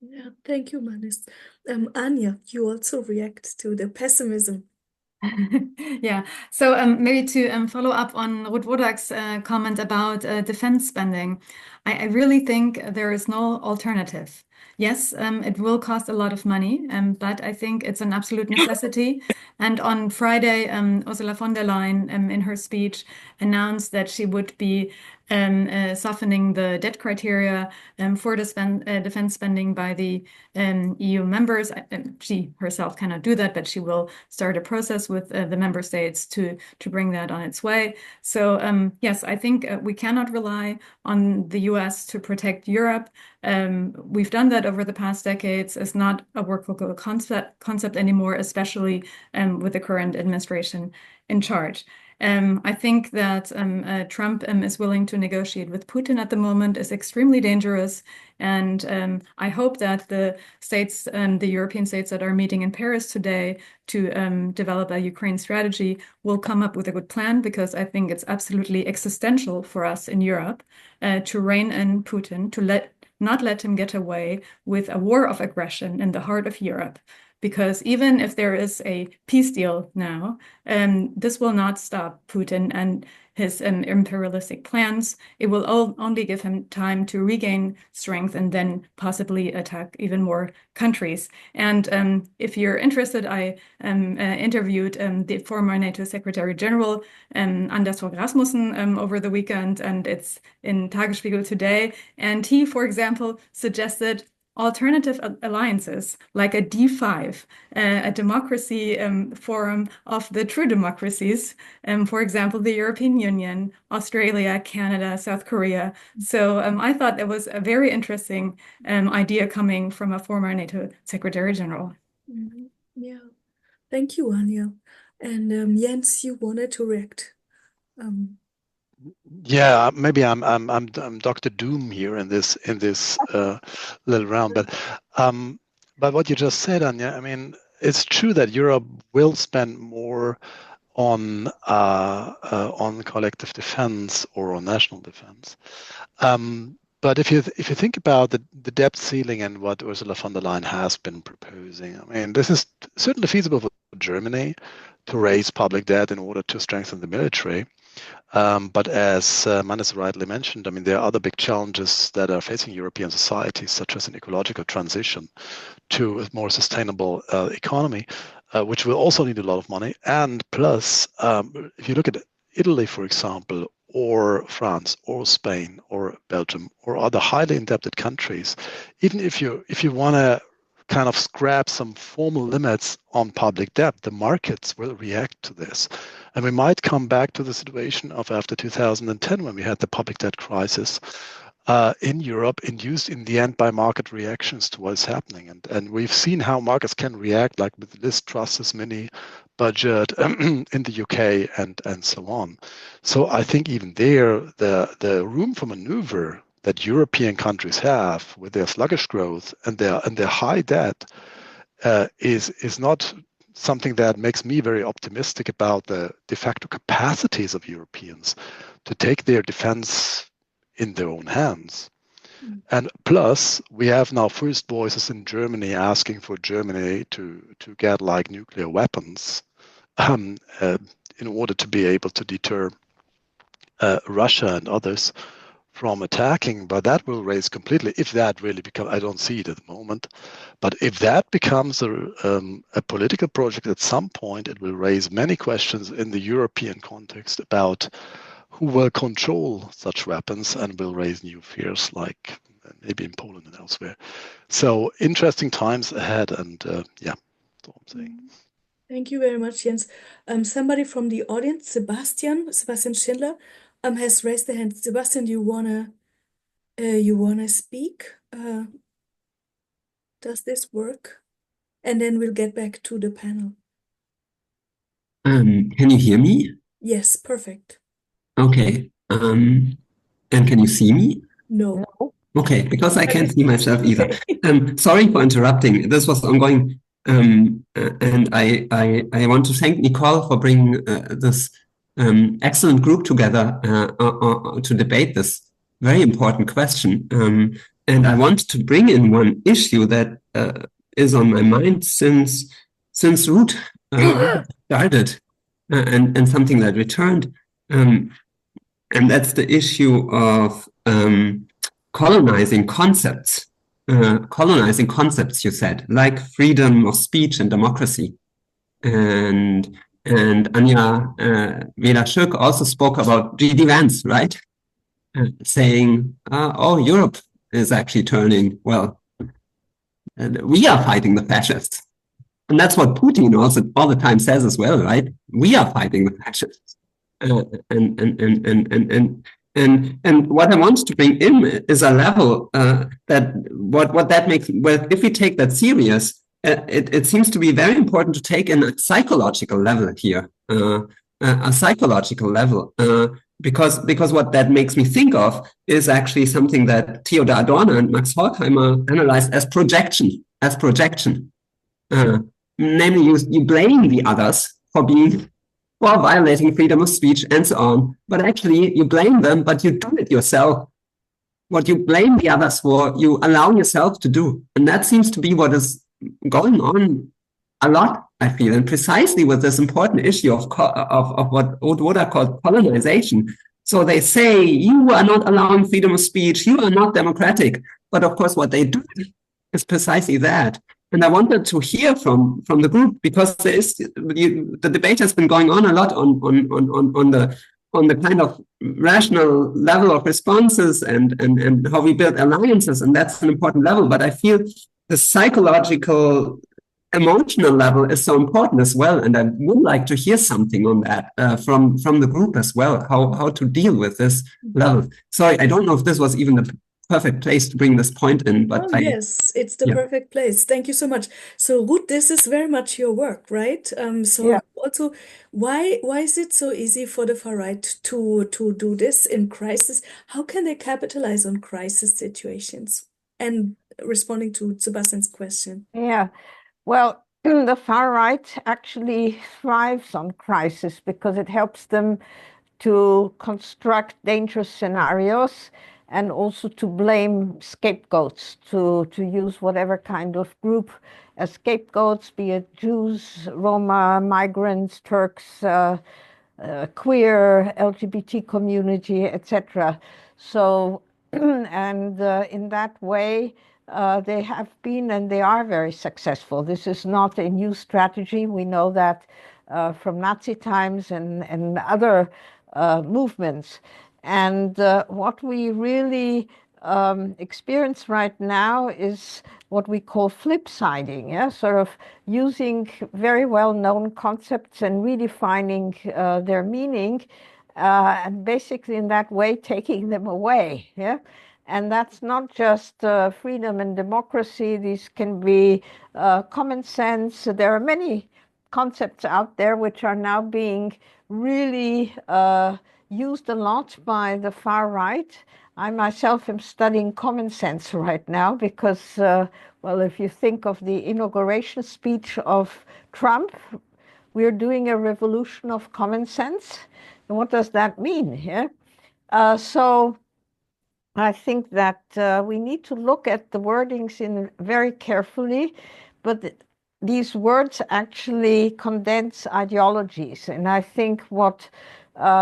Yeah, thank you, Manès. Anja, you also react to the pessimism. Yeah, so maybe to follow up on Ruth Wodak's comment about defense spending, I really think there is no alternative. Yes, it will cost a lot of money, but I think it's an absolute necessity. And on Friday, Ursula von der Leyen, in her speech, announced that she would be softening the debt criteria for defense spending by the EU members. She herself cannot do that, but she will start a process with the member states to bring that on its way. So yes, I think we cannot rely on the US to protect Europe. We've done that over the past decades. It's not a workable concept anymore, especially with the current administration in charge. I think that Trump is willing to negotiate with Putin at the moment is extremely dangerous. And I hope that the states, the European states that are meeting in Paris today to develop a Ukraine strategy will come up with a good plan, because I think it's absolutely existential for us in Europe to rein in Putin, to not let him get away with a war of aggression in the heart of Europe. because even if there is a peace deal now, this will not stop Putin and his imperialistic plans. It will only give him time to regain strength and then possibly attack even more countries. And if you're interested, I interviewed the former NATO Secretary General Anders Fogh Rasmussen over the weekend, and it's in Tagesspiegel today. And he, for example, suggested alternative alliances like a D5, a democracy forum of the true democracies, for example, the European Union, Australia, Canada, South Korea. So I thought that was a very interesting idea coming from a former NATO Secretary General. Yeah, thank you, Anja. And Jens, you wanted to react. Yeah, maybe I'm Dr. Doom here in this little round, but what you just said, Anja, I mean, it's true that Europe will spend more on collective defense or on national defense. But if you think about the debt ceiling and what Ursula von der Leyen has been proposing, I mean, this is certainly feasible for Germany to raise public debt in order to strengthen the military. But as Manès rightly mentioned, I mean, there are other big challenges that are facing European societies, such as an ecological transition to a more sustainable economy, which will also need a lot of money. And plus, if you look at Italy, for example, or France, or Spain, or Belgium, or other highly indebted countries, even if you want to kind of scrap some formal limits on public debt, the markets will react to this. And we might come back to the situation of after 2010, when we had the public debt crisis in Europe, induced in the end by market reactions to what's happening. And we've seen how markets can react, like with Liz Truss's mini budget in the UK and so on. So I think even there, the room for maneuver that European countries have with their sluggish growth and their high debt is not something that makes me very optimistic about the de facto capacities of Europeans to take their defense in their own hands. And plus, we have now first voices in Germany asking for Germany to get like nuclear weapons in order to be able to deter Russia and others from attacking. But that will raise completely, if that really becomes, I don't see it at the moment, but if that becomes a political project at some point, it will raise many questions in the European context about who will control such weapons, and will raise new fears, like maybe in Poland and elsewhere. So interesting times ahead, and yeah, that's all I'm saying. Thank you very much, Jens. Somebody from the audience, Sebastian Schindler, has raised their hand. Sebastian, you wanna speak? Does this work? And then we'll get back to the panel. Can you hear me? Yes, perfect. Okay. And can you see me? No. Okay, because I can't see myself either. Sorry for interrupting. This was ongoing. And I want to thank Nicole for bringing this excellent group together to debate this very important question. And I want to bring in one issue that is on my mind since Ruth started, and something that returned. And that's the issue of colonizing concepts. You said, like freedom of speech and democracy. And Anja Wehler-Schöck also spoke about G.D. Vance, right? Saying, oh, Europe is actually turning, well, we are fighting the fascists. And that's what Putin also all the time says as well, right? We are fighting the fascists. And what I want to bring in is a level that what that makes. Well, if we take that serious, it seems to be very important to take in a psychological level here, a psychological level, because what that makes me think of is actually something that Theodor Adorno and Max Horkheimer analyzed as projection. Namely, you blame the others for violating freedom of speech and so on, but actually you blame them, but you do it yourself. What you blame the others for, you allow yourself to do. And that seems to be what is going on a lot, I feel, and precisely with this important issue of what Wodak called colonization. So they say, you are not allowing freedom of speech, you are not democratic. But of course, what they do is precisely that. And I wanted to hear from the group, because the debate has been going on a lot on the kind of rational level of responses and how we build alliances, and that's an important level. But I feel the psychological, emotional level is so important as well, and I would like to hear something on that from the group as well, how to deal with this level. Sorry, I don't know if this was even the perfect place to bring this point in, but yes, it's the perfect place. Thank you so much. So Ruth, this is very much your work, right? Also, why is it so easy for the far right to do this in crisis? How can they capitalize on crisis situations? And responding to Sebastian's question. Yeah, well, the far right actually thrives on crisis because it helps them to construct dangerous scenarios and also to blame scapegoats, to use whatever kind of group as scapegoats, be it Jews, Roma, migrants, Turks, queer, LGBT community, etc. So, and in that way, they have been and they are very successful. This is not a new strategy. We know that from Nazi times and other movements. And what we really experience right now is what we call flip-siding, sort of using very well-known concepts and redefining their meaning, and basically in that way taking them away. And that's not just freedom and democracy. These can be common sense. There are many concepts out there which are now being really used a lot by the far right. I myself am studying common sense right now because, well, if you think of the inauguration speech of Trump, we're doing a revolution of common sense. And what does that mean? So I think that we need to look at the wordings in very carefully, but these words actually condense ideologies. And I think what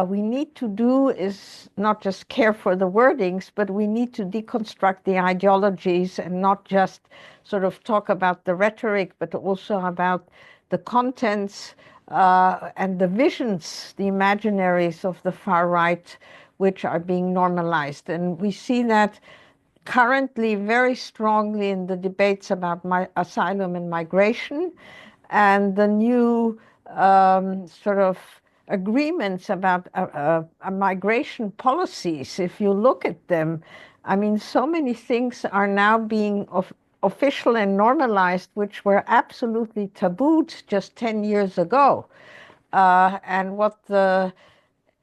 we need to do is not just care for the wordings, but we need to deconstruct the ideologies and not just sort of talk about the rhetoric, but also about the contents and the visions, the imaginaries of the far right, which are being normalized. And we see that currently very strongly in the debates about asylum and migration and the new sort of agreements about migration policies. If you look at them, I mean, so many things are now being official and normalized, which were absolutely tabooed just 10 years ago. And what the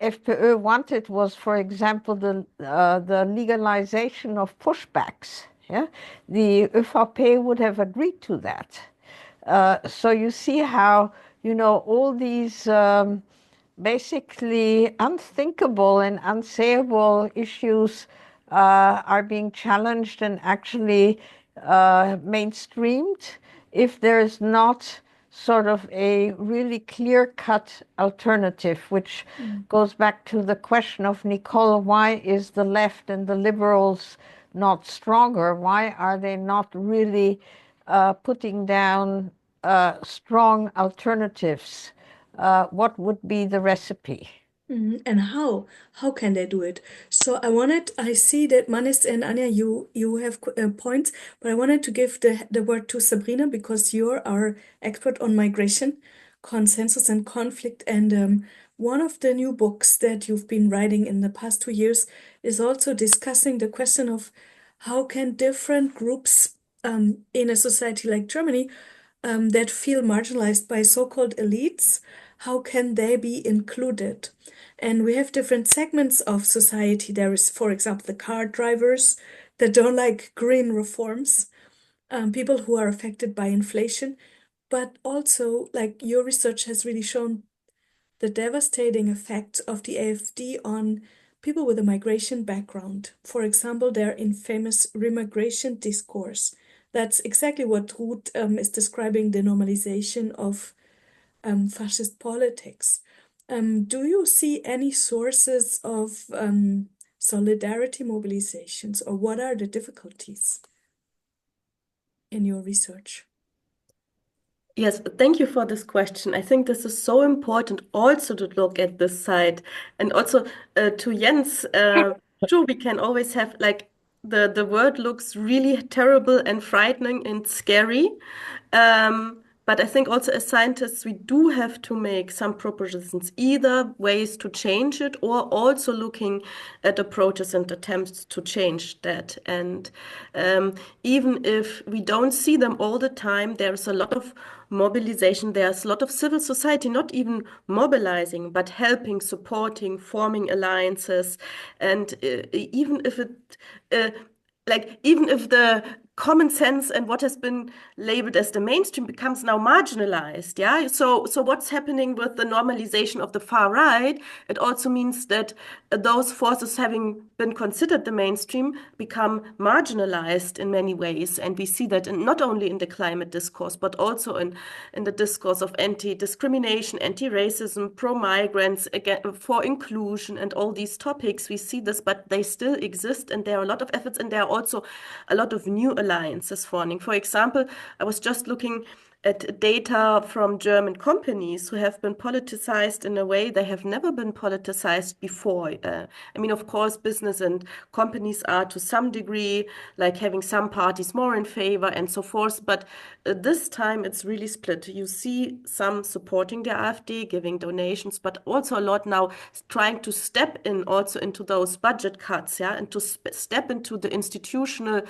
FPÖ wanted was, for example, the legalization of pushbacks. The ÖVP would have agreed to that. So you see how, all these basically unthinkable and unsayable issues are being challenged and actually mainstreamed if there is not sort of a really clear-cut alternative, which goes back to the question of Nicole, why is the left and the liberals not stronger? Why are they not really putting down strong alternatives? What would be the recipe? And how can they do it? So I see that Manès and Anja, you have points, but I wanted to give the word to Sabrina because you're our expert on migration, consensus and conflict. And one of the new books that you've been writing in the past 2 years is also discussing the question of how can different groups in a society like Germany that feel marginalized by so-called elites, how can they be included? And we have different segments of society. There is, for example, the car drivers that don't like green reforms, people who are affected by inflation, but also, like your research has really shown the devastating effects of the AfD on people with a migration background. For example, their infamous remigration discourse. that's exactly what Ruth is describing, the normalization of fascist politics. Do you see any sources of solidarity mobilizations, or what are the difficulties in your research? Yes, thank you for this question. I think this is so important also to look at this side. And also to Jens, sure, we can always have like the word looks really terrible and frightening and scary. But I think also as scientists, we do have to make some propositions, either ways to change it or also looking at approaches and attempts to change that. And even if we don't see them all the time, there's a lot of mobilization, there's a lot of civil society, not even mobilizing, but helping, supporting, forming alliances. And even if even if the common sense and what has been labeled as the mainstream becomes now marginalized, yeah? So what's happening with the normalization of the far right, it also means that those forces having been considered the mainstream become marginalized in many ways. And we see that not only in the climate discourse, but also in the discourse of anti-discrimination, anti-racism, pro-migrants, again, for inclusion and all these topics. We see this, but they still exist, and there are a lot of efforts, and there are also a lot of new alliances forming. For example, I was just looking at data from German companies who have been politicized in a way they have never been politicized before. I mean, of course, business and companies are to some degree like having some parties more in favor and so forth, but this time it's really split. You see some supporting the AfD, giving donations, but also a lot now trying to step in also into those budget cuts, yeah, and to step into the institutional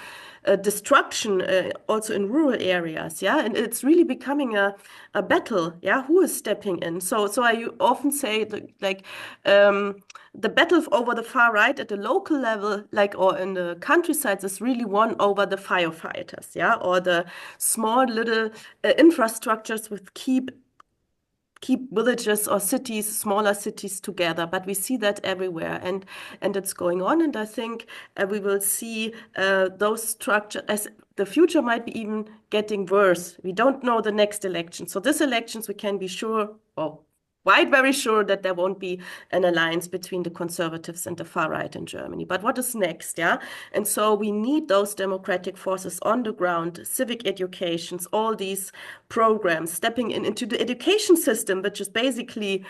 destruction also in rural areas, yeah, and it's really becoming a battle, yeah, who is stepping in. So I often say like the battle over the far right at the local level, like, or in the countryside, is really won over the firefighters, yeah, or the small little infrastructures with keep villages or cities, smaller cities together. But we see that everywhere, and it's going on. And I think we will see those structures as the future might be even getting worse. We don't know the next election. So this elections, we can be sure, or quite very sure, that there won't be an alliance between the conservatives and the far right in Germany. But what is next, yeah? And so we need those democratic forces on the ground, civic educations, all these programs, stepping into the education system, which is basically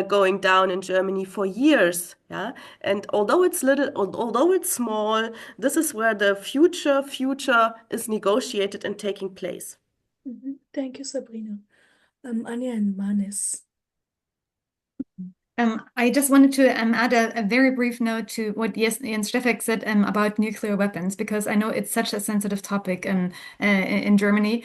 going down in Germany for years, yeah? And although it's little, although it's small, this is where the future is negotiated and taking place. Thank you, Sabrina. Anja and Manès. I just wanted to add a very brief note to what Jens Steffek said about nuclear weapons, because I know it's such a sensitive topic in Germany.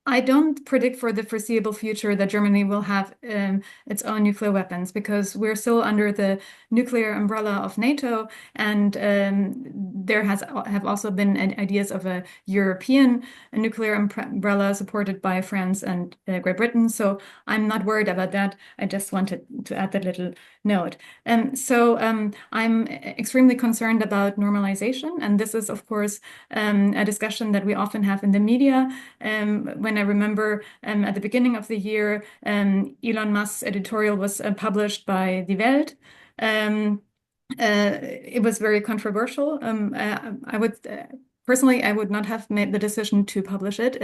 I don't predict for the foreseeable future that Germany will have its own nuclear weapons, because we're still under the nuclear umbrella of NATO, and there have also been ideas of a European nuclear umbrella supported by France and Great Britain. So I'm not worried about that. I just wanted to add that little note. I'm extremely concerned about normalization, and this is, of course, a discussion that we often have in the media. When I remember at the beginning of the year, Elon Musk's editorial was published by Die Welt. It was very controversial. Personally, I would not have made the decision to publish it,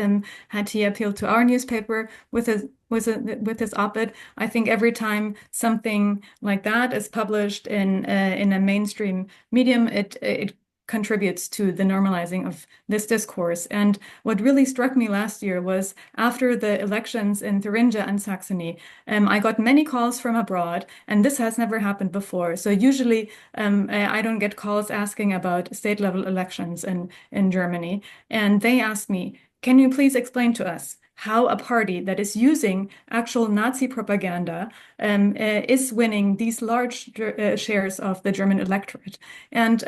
had he appealed to our newspaper with his op-ed. I think every time something like that is published in a mainstream medium, it contributes to the normalizing of this discourse. And what really struck me last year was, after the elections in Thuringia and Saxony, I got many calls from abroad, and this has never happened before. So usually I don't get calls asking about state-level elections in Germany. And they asked me, can you please explain to us how a party that is using actual Nazi propaganda is winning these large shares of the German electorate? And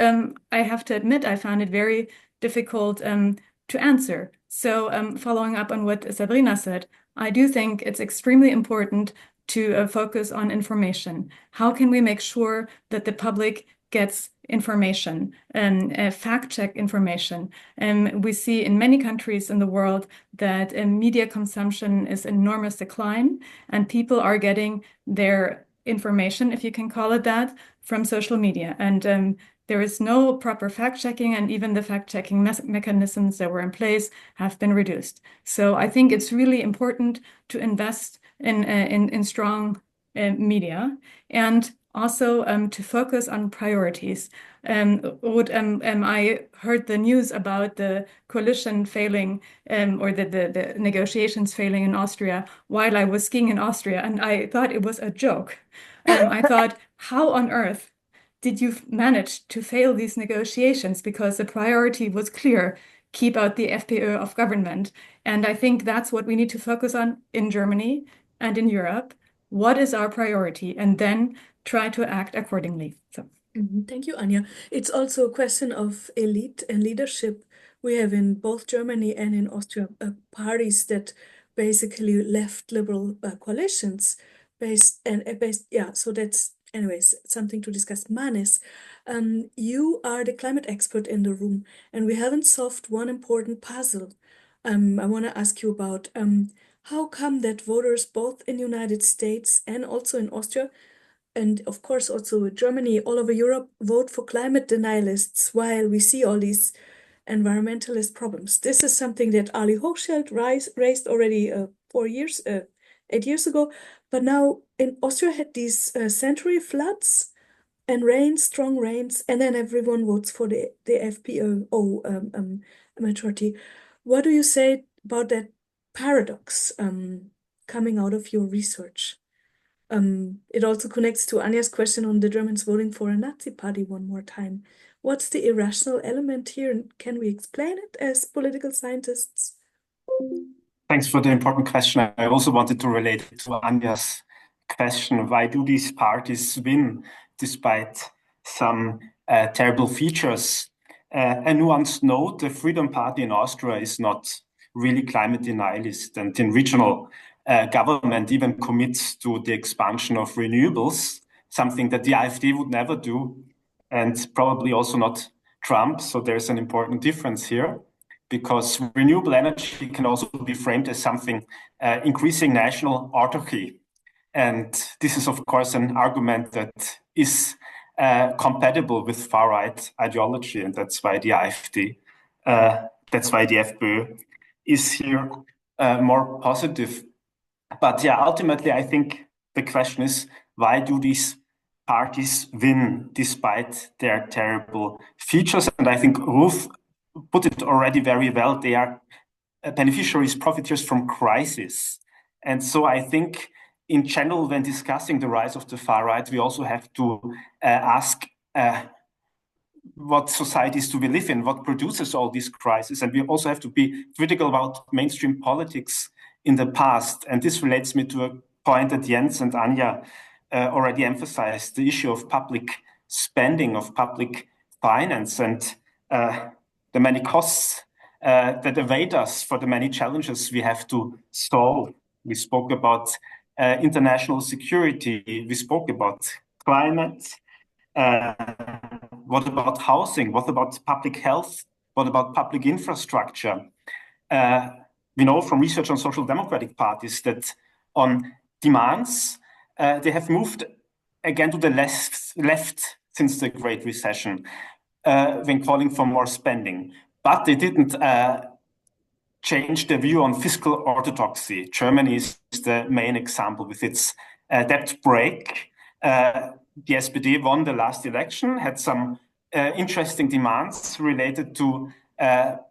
I have to admit, I found it very difficult to answer. So following up on what Sabrina said, I do think it's extremely important to focus on information. How can we make sure that the public gets information and fact-check information. We see in many countries in the world that media consumption is in enormous decline, and people are getting their information, if you can call it that, from social media. And there is no proper fact-checking, and even the fact-checking mechanisms that were in place have been reduced. So I think it's really important to invest in strong media, and also to focus on priorities. Ruth, I heard the news about the coalition failing, or the negotiations failing in Austria while I was skiing in Austria, and I thought it was a joke. I thought, how on earth did you manage to fail these negotiations? Because the priority was clear: keep out the FPÖ of government. And I think that's what we need to focus on in Germany and in Europe. What is our priority? And then try to act accordingly. So. Thank you, Anja. It's also a question of elite and leadership. We have in both Germany and in Austria parties that basically left liberal coalitions based. So that's, anyways, something to discuss. Manès, you are the climate expert in the room, and we haven't solved one important puzzle. I want to ask you about how come that voters both in the United States and also in Austria, and of course also Germany, all over Europe, vote for climate denialists while we see all these environmentalist problems. This is something that Ali Hochschild raised already 8 years ago, but now in Austria had these century floods and strong rains, and then everyone votes for the FPÖ majority. What do you say about that paradox coming out of your research? It also connects to Anja's question on the Germans voting for a Nazi party one more time. What's the irrational element here, and can we explain it as political scientists? Thanks for the important question. I also wanted to relate it to Anja's question. Why do these parties win despite some terrible features? A nuanced note: the Freedom Party in Austria is not really climate denialist, and in regional government even commits to the expansion of renewables, something that the AfD would never do, and probably also not Trump. So there's an important difference here, because renewable energy can also be framed as something increasing national autarky. And this is, of course, an argument that is compatible with far-right ideology, and that's why the AfD, that's why the FPÖ is here more positive. But yeah, ultimately, I think the question is, why do these parties win despite their terrible features? And I think Ruth put it already very well. They are beneficiaries, profiteers from crisis. And so I think in general, when discussing the rise of the far right, we also have to ask what societies do we live in, what produces all these crises. And we also have to be critical about mainstream politics in the past. And this relates me to a point that Jens and Anja already emphasized, the issue of public spending, of public finance, and the many costs that await us for the many challenges we have to solve. We spoke about international security, we spoke about climate, what about housing, what about public health, what about public infrastructure? We know from research on social democratic parties that on demands, they have moved again to the left since the Great Recession, when calling for more spending. But they didn't change their view on fiscal orthodoxy. Germany is the main example with its debt brake. The SPD won the last election, had some interesting demands related to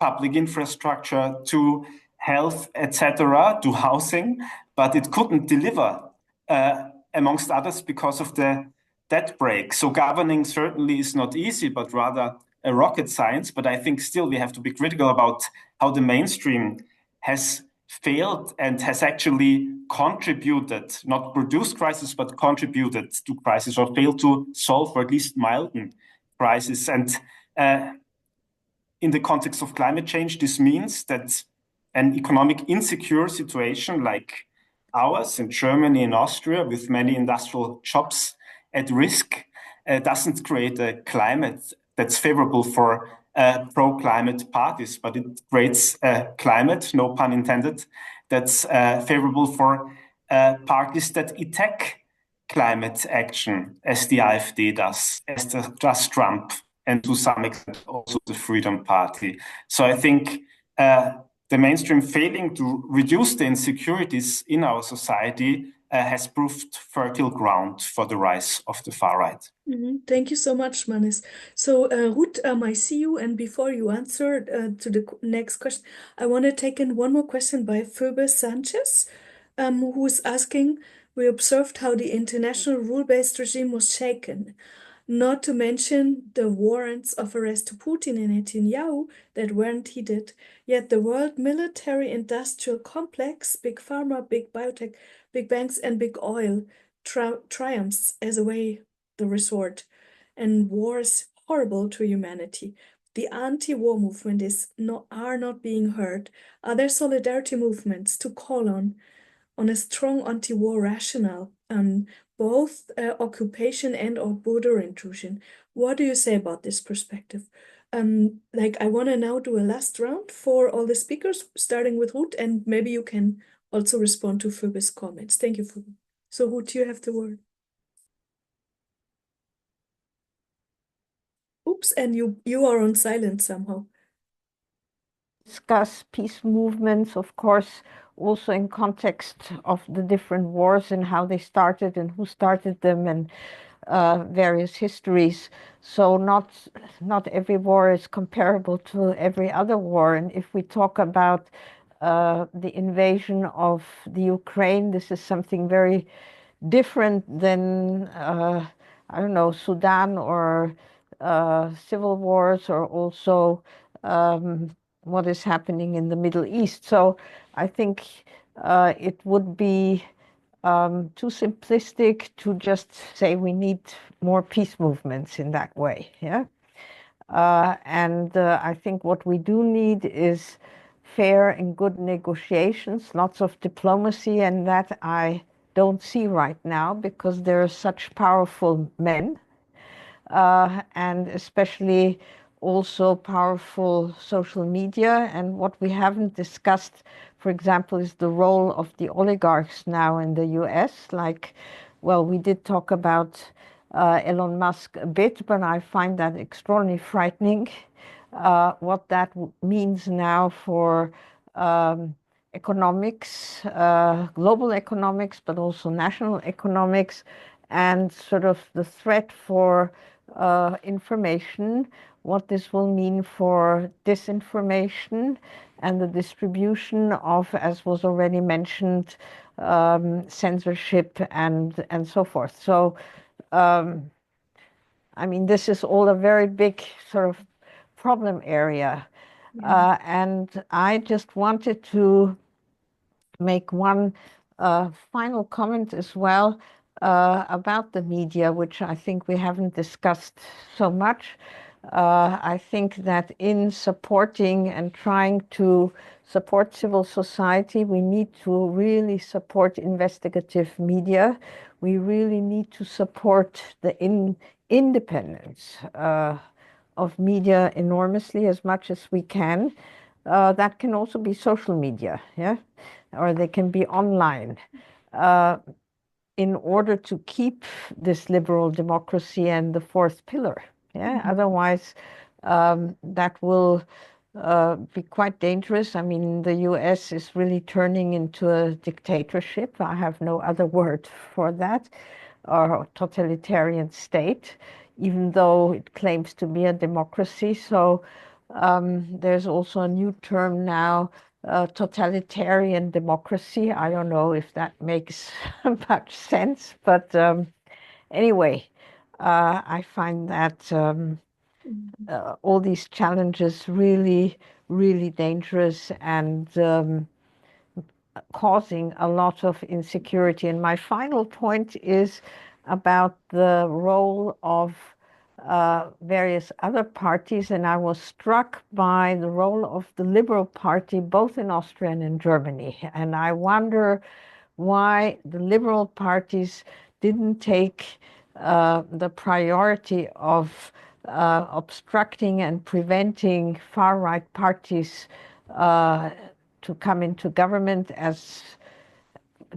public infrastructure, to health, etc., to housing, but it couldn't deliver, amongst others, because of the debt brake. So governing certainly is not easy, but rather a rocket science. But I think still we have to be critical about how the mainstream has failed and has actually contributed, not produced crisis, but contributed to crisis, or failed to solve or at least milden crisis. And in the context of climate change, this means that an economic insecure situation like ours in Germany and Austria, with many industrial jobs at risk, doesn't create a climate that's favorable for pro-climate parties, but it creates a climate, no pun intended, that's favorable for parties that attack climate action, as the AfD does, as does Trump, and to some extent also the Freedom Party. So I think the mainstream failing to reduce the insecurities in our society has proved fertile ground for the rise of the far right. Thank you so much, Manès. So, Ruth, I see you, and before you answer to the next question, I want to take in one more question by Phoebe Sanchez, who is asking, we observed how the international rule-based regime was shaken, not to mention the warrants of arrest to Putin and Netanyahu that weren't heeded. Yet the world military-industrial complex, big pharma, big biotech, big banks, and big oil triumphs as a way the resort, and war is horrible to humanity. The anti-war movement are not being heard. Are there solidarity movements to call on a strong anti-war rationale, both occupation and or border intrusion? What do you say about this perspective? I want to now do a last round for all the speakers, starting with Ruth, and maybe you can also respond to Phoebe's comments. Thank you, Phoebe. So Ruth, you have the word. Oops, and you are on silent somehow. Discuss peace movements, of course, also in context of the different wars and how they started and who started them and various histories. So not every war is comparable to every other war. And if we talk about the invasion of the Ukraine, this is something very different than I don't know, Sudan or civil wars, or also what is happening in the Middle East. So I think it would be too simplistic to just say we need more peace movements in that way. Yeah. And I think what we do need is fair and good negotiations, lots of diplomacy, and that I don't see right now because there are such powerful men, and especially also powerful social media. And what we haven't discussed, for example, is the role of the oligarchs now in the US. Like, well, we did talk about Elon Musk a bit, but I find that extraordinarily frightening, what that means now for economics, global economics, but also national economics, and sort of the threat for information, what this will mean for disinformation and the distribution of, as was already mentioned, censorship and so forth. So, I mean, this is all a very big sort of problem area. And I just wanted to make one final comment as well about the media, which I think we haven't discussed so much. I think that in supporting and trying to support civil society, we need to really support investigative media. We really need to support the independence of media enormously, as much as we can. That can also be social media, yeah, or they can be online, in order to keep this liberal democracy and the fourth pillar. Yeah, otherwise that will be quite dangerous. I mean, the US is really turning into a dictatorship. I have no other word for that, or totalitarian state, even though it claims to be a democracy. So there's also a new term now, totalitarian democracy. I don't know if that makes much sense, but anyway, I find that all these challenges really, really dangerous and causing a lot of insecurity. And my final point is about the role of various other parties, and I was struck by the role of the Liberal Party both in Austria and in Germany. And I wonder why the Liberal parties didn't take the priority of obstructing and preventing far-right parties to come into government, as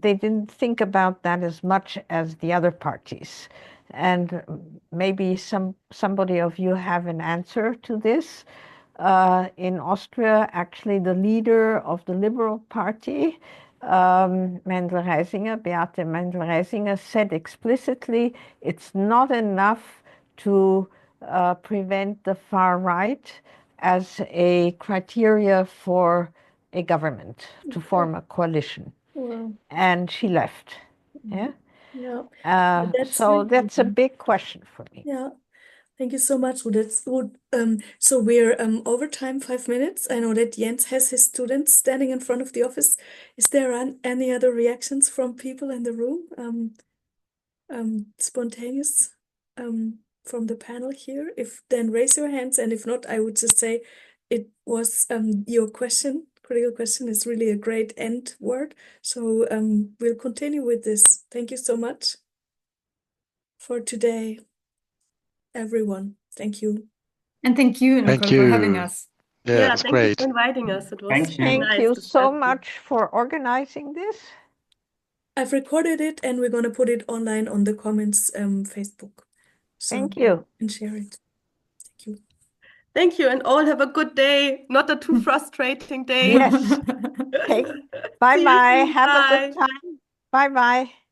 they didn't think about that as much as the other parties. And maybe somebody of you have an answer to this. In Austria, actually, the leader of the Liberal Party, Beate Mendel-Reisinger, said explicitly it's not enough to prevent the far right as a criteria for a government, to form a coalition. Wow. And she left. Yeah. Yeah. So that's a big question for me. Yeah. Thank you so much. So we're over time, 5 minutes. I know that Jens has his students standing in front of the office. Is there any other reactions from people in the room? Spontaneous from the panel here? If then raise your hands, and if not, I would just say it was your question. Critical question is really a great end word. So we'll continue with this. Thank you so much for today, everyone. Thank you. And thank you, Nicole, Thank for having you. us. Yeah, it was thank you great. for inviting us. It was Thank you. Thank nice you so discussion. much for organizing this. I've recorded it, and we're going to put it online on the comments Facebook. So Thank you. and share it. Thank you. Thank you, and all have a good day. Not a too frustrating day. Yes. Okay. See you Bye-bye. soon. Have a Bye. good time. Bye-bye.